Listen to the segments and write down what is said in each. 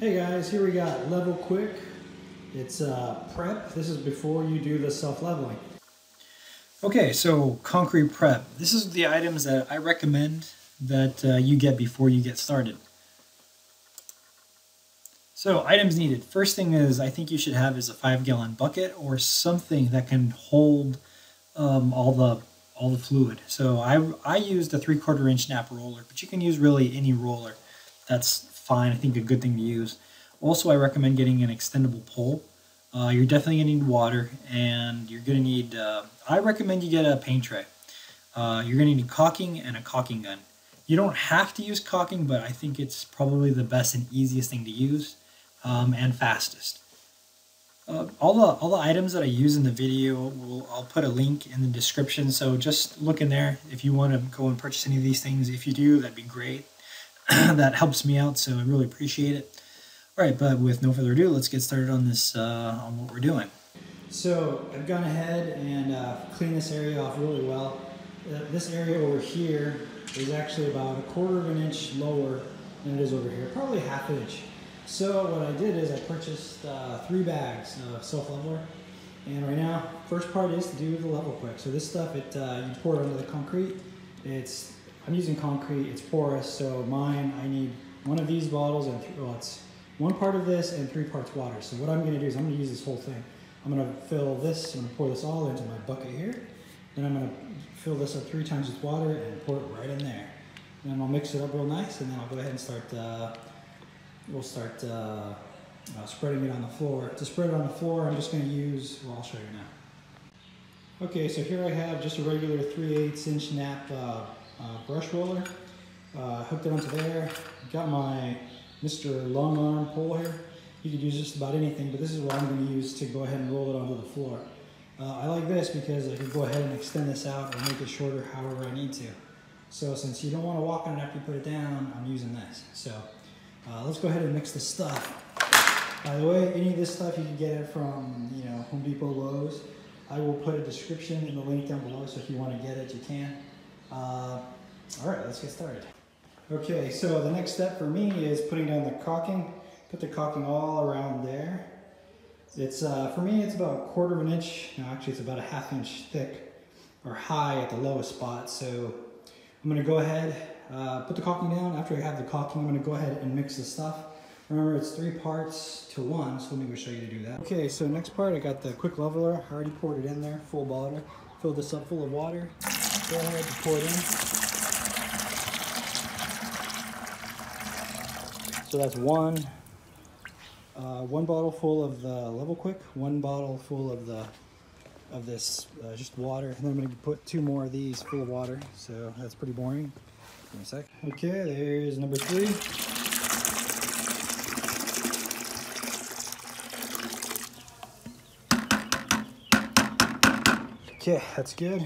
Hey guys, here we got LevelQuick. It's prep. This is before you do the self-leveling. Okay, so concrete prep. This is the items that I recommend that you get before you get started. So items needed. First thing is I think you should have is a 5-gallon bucket or something that can hold all the fluid. So I used a 3/4 inch nap roller, but you can use really any roller. That's fine. I think a good thing to use. Also, I recommend getting an extendable pole. You're definitely gonna need water, and you're gonna need. I recommend you get a paint tray. You're gonna need caulking and a caulking gun. You don't have to use caulking, but I think it's probably the best and easiest thing to use, and fastest. All the items that I use in the video, I'll put a link in the description. So just look in there if you want to go and purchase any of these things. If you do, that'd be great. That helps me out, so I really appreciate it. All right, but with no further ado, let's get started on this, on what we're doing. So I've gone ahead and cleaned this area off really well. This area over here is actually about 1/4 inch lower than it is over here, probably 1/2 inch. So what I did is I purchased 3 bags of self-leveler, and right now, first part is to do the LevelQuick. So this stuff, you pour it under the concrete. I'm using concrete, it's porous, so mine, I need one of these bottles and it's 1 part of this and 3 parts water. So what I'm gonna do is I'm gonna use this whole thing. I'm gonna fill this, I'm gonna pour this all into my bucket here. Then I'm gonna fill this up 3 times with water and pour it right in there. And then I'll mix it up real nice, and then I'll go ahead and start, we'll start spreading it on the floor. To spread it on the floor, I'm just gonna use, well, I'll show you now. Okay, so here I have just a regular 3/8 inch nap brush roller. Hooked it onto there. Got my Mr. Long Arm pole here. You could use just about anything, but this is what I'm going to use to go ahead and roll it onto the floor. I like this because I can go ahead and extend this out or make it shorter however I need to. So since you don't want to walk on it after you put it down, I'm using this. So let's go ahead and mix the stuff. By the way, any of this stuff you can get it from Home Depot, Lowe's. I will put a description in the link down below, so if you want to get it, you can. All right, let's get started. Okay, so the next step for me is putting down the caulking. Put the caulking all around there. It's for me, it's about 1/4 inch. No, actually, it's about 1/2 inch thick or high at the lowest spot. So I'm going to go ahead, put the caulking down. After I have the caulking, I'm going to go ahead and mix the stuff. Remember, it's 3 parts to 1, so let me go show you to do that. Okay, so next part, I got the quick leveler. I already poured it in there, full bottle. Filled this up full of water. Go ahead and pour it in. So that's one bottle full of the LevelQuick, 1 bottle full of this just water, and then I'm going to put 2 more of these full of water. So that's pretty boring. Give me a sec. Okay, there's number 3. Okay, that's good.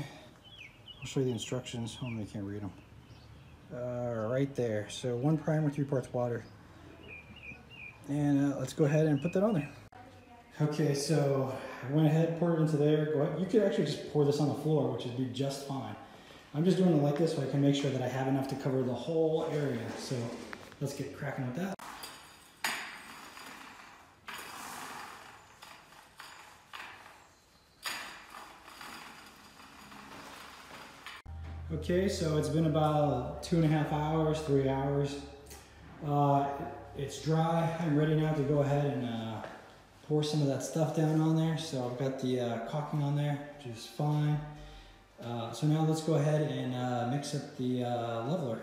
I'll show you the instructions. Oh, I can't read them. Right there. So 1 primer, 3 parts water. And let's go ahead and put that on there. Okay, so I went ahead, poured it into there. You could actually just pour this on the floor, which would be just fine. I'm just doing it like this so I can make sure that I have enough to cover the whole area. So let's get cracking with that. Okay, so it's been about 2.5 hours, 3 hours. It's dry. I'm ready now to go ahead and pour some of that stuff down on there. So I've got the caulking on there, which is fine. So now let's go ahead and mix up the leveler.